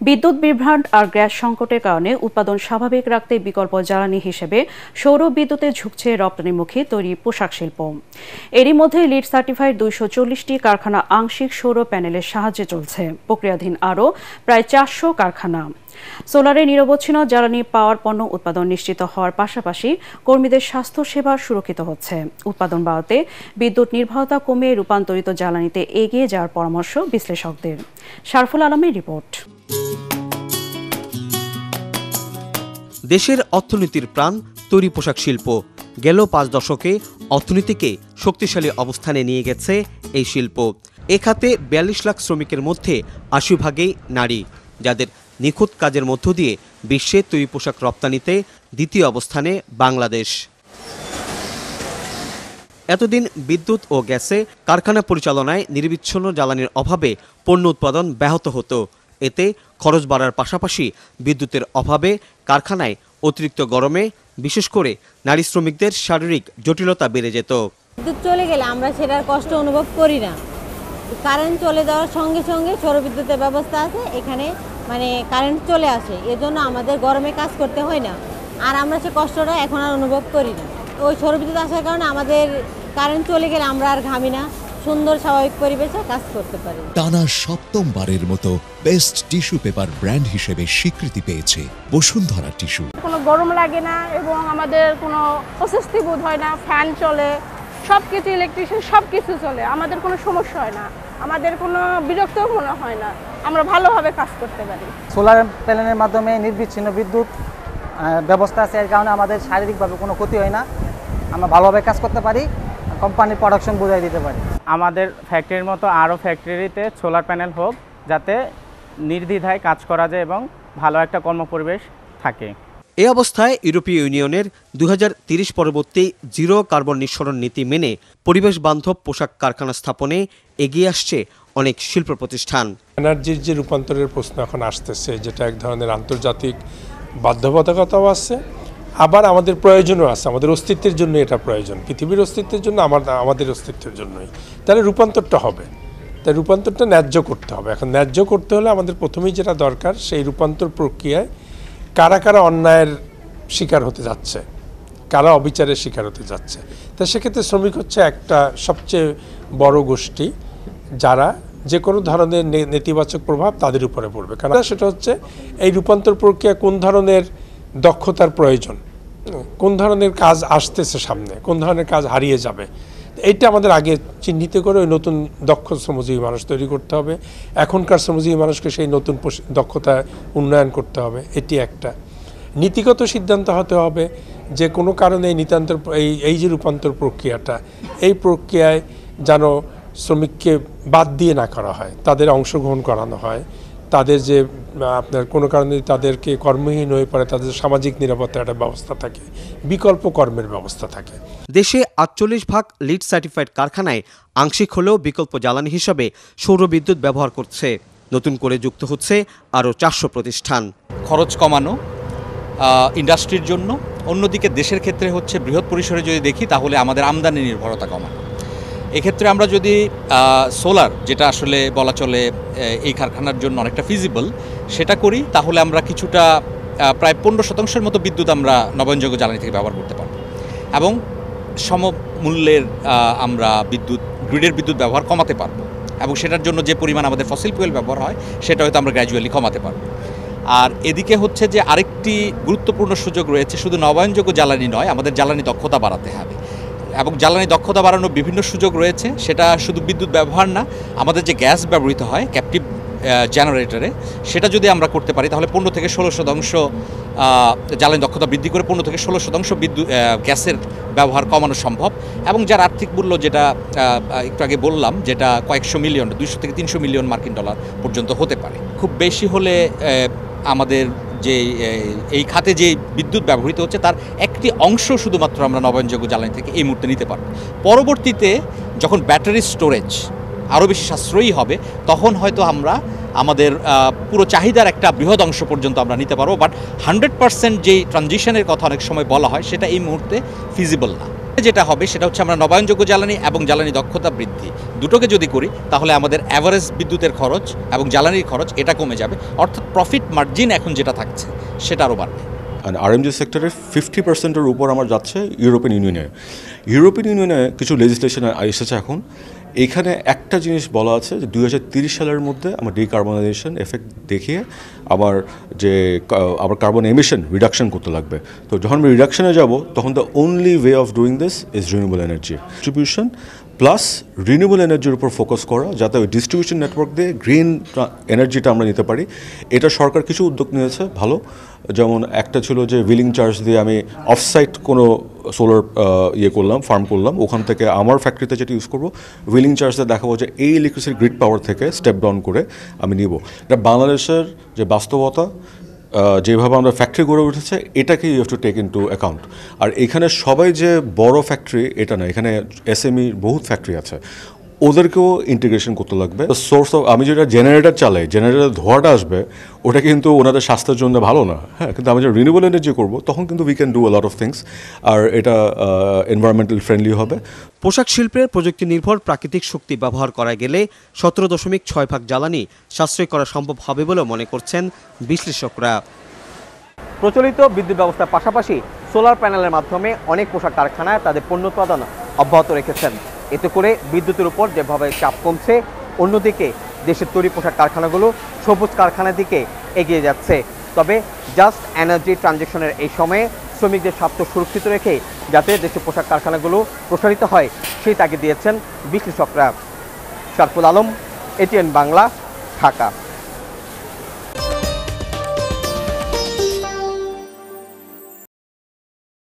বিদ্যুৎ বিভ্রাট আর গ্যাস সংকটের কারণে উৎপাদন স্বাভাবিক রাখতে বিকল্প জ্বালানি হিসেবে সৌর বিদ্যুতে ঝুঁকছে রপ্তানিমুখী তৈরি পোশাক শিল্প। এরই মধ্যে লিড সার্টিফাইড 240টি কারখানা আংশিক সৌর প্যানেলের সাহায্যে চলছে। প্রক্রিয়াধীন আরও প্রায় 400 কারখানা। সোলারে নিরবচ্ছিন্ন জ্বালানি পাওয়ার পণ্য উৎপাদন নিশ্চিত হওয়ার পাশাপাশি কর্মীদের স্বাস্থ্যসেবা সুরক্ষিত হচ্ছে। উৎপাদন বাড়াতে বিদ্যুৎ নির্ভরতা কমিয়ে রূপান্তরিত জ্বালানিতে এগিয়ে যাওয়ার পরামর্শ বিশ্লেষকদের। শারফুল আলমের রিপোর্ট। দেশের অর্থনীতির প্রাণ তৈরি পোশাক শিল্প। গেল 5 দশকে অর্থনীতিকে শক্তিশালী অবস্থানে নিয়ে গেছে এই শিল্প। এ খাতে 42 লাখ শ্রমিকের মধ্যে 80 ভাগই নারী, যাদের নিখুঁত কাজের মধ্য দিয়ে বিশ্বে তৈরি পোশাক রপ্তানিতে দ্বিতীয় অবস্থানে বাংলাদেশ। এতদিন বিদ্যুৎ ও গ্যাসে কারখানা পরিচালনায় নিরবিচ্ছিন্ন জ্বালানির অভাবে পণ্য উৎপাদন ব্যাহত হতো। এতে খরচ বাড়ার পাশাপাশি বিদ্যুতের অভাবে কারখানায় অতিরিক্ত গরমে বিশেষ করে নারী শ্রমিকদের শারীরিক জটিলতা বেড়ে যেত। বিদ্যুৎ চলে গেলে আমরা সেটার কষ্ট অনুভব করি না। কারেন্ট চলে যাওয়ার সঙ্গে সঙ্গে সৌরবিদ্যুতের ব্যবস্থা আছে, এখানে কারেন্ট চলে আসে, এজন্য আমাদের গরমে কাজ করতে হয় না। আর আমরা সে কষ্টটা এখন আর অনুভব করি না। ওই সৌরবিদ্যুৎ আসার কারণে আমাদের কারেন্ট চলে গেলে আমরা আর ঘামি না, সুন্দর স্বাভাবিক পরিবেশে কাজ করতে পারি। টানা 7মবারের মতো বেস্ট টিস্যু পেপার ব্র্যান্ড হিসেবে স্বীকৃতি পেয়েছে বসুন্ধরা টিস্যু। কোনো গরম লাগে না এবং আমাদের কোনো অস্বস্তি বোধ হয় না। ফ্যান চলে, সবকিছু ইলেকট্রিশিয়ান সবকিছু চলে, আমাদের কোনো সমস্যা হয় না, আমাদের কোনো বিরক্তও মনে হয় না, আমরা ভালোভাবে কাজ করতে পারি। সোলার প্যানেলের মাধ্যমে নির্বিচ্ছিন্ন বিদ্যুৎ ব্যবস্থা আছে, এর কারণে আমাদের শারীরিকভাবে কোনো ক্ষতি হয় না, আমরা ভালোভাবে কাজ করতে পারি, কোম্পানির প্রোডাকশন বোঝাই দিতে পারি। আমাদের ফ্যাক্টরির মতো আরও ফ্যাক্টরিতে সোলার প্যানেল হোক, যাতে নির্দ্বিধায় কাজ করা যায় এবং ভালো একটা কর্মপরিবেশ থাকে। এই অবস্থায় ইউরোপীয় ইউনিয়নের 2030 পরবর্তী জিরো কার্বন নিঃসরণ নীতি মেনে পরিবেশ বান্ধব পোশাক কারখানা স্থাপনে এগিয়ে আসছে অনেক শিল্প প্রতিষ্ঠান। এনার্জির যে রূপান্তরের প্রশ্ন এখন আসতেছে, যেটা এক ধরনের আন্তর্জাতিক বাধ্যবাধকতাও আছে, আবার আমাদের প্রয়োজনও আছে, আমাদের অস্তিত্বের জন্য এটা প্রয়োজন, পৃথিবীর অস্তিত্বের জন্য, আমাদের অস্তিত্বের জন্যই। তাহলে রূপান্তরটা হবে, তাই রূপান্তরটা ন্যায্য করতে হবে। এখন ন্যায্য করতে হলে আমাদের প্রথমেই যেটা দরকার, সেই রূপান্তর প্রক্রিয়ায় কারা কারা অন্যায়ের শিকার হতে যাচ্ছে, কারা অবিচারের শিকার হতে যাচ্ছে। তা সেক্ষেত্রে শ্রমিক হচ্ছে একটা সবচেয়ে বড় গোষ্ঠী, যারা যে কোনো ধরনের নেতিবাচক প্রভাব তাদের উপরে পড়বে। কারণ সেটা হচ্ছে এই রূপান্তর প্রক্রিয়া কোন ধরনের দক্ষতার প্রয়োজন, কোন ধরনের কাজ আসতেছে সামনে, কোন ধরনের কাজ হারিয়ে যাবে, এইটা আমাদের আগে চিহ্নিত করে ওই নতুন দক্ষ শ্রমজীবী মানুষ তৈরি করতে হবে। এখনকার শ্রমজীবী মানুষকে সেই নতুন দক্ষতা উন্নয়ন করতে হবে। এটি একটা নীতিগত সিদ্ধান্ত হতে হবে যে কোনো কারণে এই যে রূপান্তর প্রক্রিয়াটা, এই প্রক্রিয়ায় যেন শ্রমিককে বাদ দিয়ে না করা হয়, তাদের অংশগ্রহণ করানো হয়, তাদের যে আপনার কোনো কারণে তাদেরকে কর্মহীন হয়ে পড়ে, তাদের সামাজিক নিরাপত্তার একটা ব্যবস্থা থাকে, বিকল্প কর্মের ব্যবস্থা থাকে। দেশে 48 ভাগ লিড সার্টিফাইড কারখানায় আংশিক হলেও বিকল্প জ্বালানি হিসাবে সৌর বিদ্যুৎ ব্যবহার করছে। নতুন করে যুক্ত হচ্ছে আরও 400 প্রতিষ্ঠান। খরচ কমানো ইন্ডাস্ট্রির জন্য, অন্যদিকে দেশের ক্ষেত্রে হচ্ছে বৃহৎ পরিসরে যদি দেখি তাহলে আমাদের আমদানি নির্ভরতা কমানো। এক্ষেত্রে আমরা যদি সোলার, যেটা আসলে বলা চলে এই কারখানার জন্য অনেকটা ফিজিবল, সেটা করি, তাহলে আমরা কিছুটা প্রায় 15% মতো বিদ্যুৎ আমরা নবায়নযোগ্য জ্বালানি থেকে ব্যবহার করতে পারব এবং সমমূল্যের আমরা গ্রিডের বিদ্যুৎ ব্যবহার কমাতে পারব এবং সেটার জন্য যে পরিমাণ আমাদের ফসিল ফুয়েল ব্যবহার হয় সেটা হয়তো আমরা গ্র্যাজুয়ালি কমাতে পারব। আর এদিকে হচ্ছে যে আরেকটি গুরুত্বপূর্ণ সুযোগ রয়েছে, শুধু নবায়নযোগ্য জ্বালানি নয়, আমাদের জ্বালানি দক্ষতা বাড়াতে হবে এবং জ্বালানি দক্ষতা বাড়ানোর বিভিন্ন সুযোগ রয়েছে। সেটা শুধু বিদ্যুৎ ব্যবহার না, আমাদের যে গ্যাস ব্যবহৃত হয় ক্যাপটিভ জেনারেটরে, সেটা যদি আমরা করতে পারি তাহলে 15 থেকে 16% জ্বালানি দক্ষতা বৃদ্ধি করে 15 থেকে 16% বিদ্যুৎ গ্যাসের ব্যবহার কমানো সম্ভব। এবং যার আর্থিক মূল্য, যেটা একটু আগে বললাম, যেটা কয়েকশো মিলিয়ন, 200 থেকে 300 মিলিয়ন মার্কিন ডলার পর্যন্ত হতে পারে। খুব বেশি হলে আমাদের যে এই খাতে যে বিদ্যুৎ ব্যবহৃত হচ্ছে তার একটি অংশ শুধুমাত্র আমরা নবায়নযোগ্য জ্বালানি থেকে এই মুহূর্তে নিতে পারব। পরবর্তীতে যখন ব্যাটারি স্টোরেজ আরও বেশি সাশ্রয়ী হবে, তখন হয়তো আমরা আমাদের পুরো চাহিদার একটা বৃহৎ অংশ পর্যন্ত আমরা নিতে পারবো। বাট 100% যেই ট্রানজিশনের কথা অনেক সময় বলা হয়, সেটা এই মুহূর্তে ফিজিবল না। যেটা হবে সেটা হচ্ছে আমরা নবায়নযোগ্য জ্বালানি এবং জ্বালানি দক্ষতা বৃদ্ধি দুটোকে যদি করি তাহলে আমাদের অ্যাভারেজ বিদ্যুতের খরচ এবং জ্বালানির খরচ এটা কমে যাবে, অর্থাৎ প্রফিট মার্জিন এখন যেটা থাকছে সেটা আরও বাড়বে। আর আরএমজি সেক্টরে 50%-এর উপর আমার যাচ্ছে ইউরোপিয়ান ইউনিয়নে। ইউরোপিয়ান ইউনিয়নে কিছু লেজিসলেশন এসেছে এখন। এখানে একটা জিনিস বলা আছে যে 2030 সালের মধ্যে আমার ডিকার্বনাইজেশন এফেক্ট দেখিয়ে আমার কার্বন এমিশন রিডাকশন করতে লাগবে। তো যখন আমি রিডাকশনে যাব তখন the only way of doing this is renewable energy distribution plus renewable এনার্জির উপর ফোকাস করা, যাতে ওই ডিস্ট্রিবিউশন নেটওয়ার্ক দিয়ে গ্রিন এনার্জিটা আমরা নিতে পারি। এটা সরকার কিছু উদ্যোগ নিয়েছে ভালো, যেমন একটা ছিল যে উইলিং চার্জ দিয়ে আমি অফসাইট কোনো সোলার ফার্ম করলাম, ওখান থেকে আমার ফ্যাক্টরিতে যেটা ইউজ করবো উইলিং চার্জ দিয়ে দেখাবো যে এই ইলেকট্রিসিটি গ্রিড পাওয়ার থেকে স্টেপ ডাউন করে আমি নিব। এটা বাংলাদেশের যে বাস্তবতা, যেভাবে আমরা ফ্যাক্টরি গড়ে উঠেছে এটাকে you have to take into account. আর এখানে সবাই যে বড় ফ্যাক্টরি এটা না, এখানে এসএমই বহুত ফ্যাক্টরি আছে, ওদেরকেও ইন্টিগ্রেশন করতে লাগবে। সোর্স অফ আমি যেটা জেনারেটর চালাই, জেনারেটর ধোঁয়াটা আসবে, ওটা কিন্তু ওনাদের স্বাস্থ্যের জন্য ভালো না। হ্যাঁ, কিন্তু আমি যখন রিনিউয়েবল এনার্জি করবো তখন কিন্তু we can do a lot of things, আর এটা এনভায়রনমেন্টাল ফ্রেন্ডলি হবে। পোশাক শিল্পের প্রযুক্তি নির্ভর প্রাকৃতিক শক্তি ব্যবহার করা গেলে 17.6 জ্বালানি সাশ্রয় করা সম্ভব হবে বলে মনে করছেন বিশ্লেষকরা। প্রচলিত বিদ্যুৎ ব্যবস্থার পাশাপাশি সোলার প্যানেলের মাধ্যমে অনেক পোশাক কারখানায় তাদের পণ্য উৎপাদন অব্যাহত রেখেছেন। এতে করে বিদ্যুতের উপর যেভাবে চাপ কমছে, অন্যদিকে দেশের তৈরি পোশাক কারখানাগুলো সবুজ কারখানার দিকে এগিয়ে যাচ্ছে। তবে জাস্ট এনার্জি ট্রানজেকশনের এই সময়ে শ্রমিকদের স্বার্থ সুরক্ষিত রেখে যাতে দেশের পোশাক কারখানাগুলো প্রসারিত হয় সেই তাগিদ দিয়েছেন বিশ্লেষকরা। শারফুল আলম, এটিএন বাংলা, ঢাকা।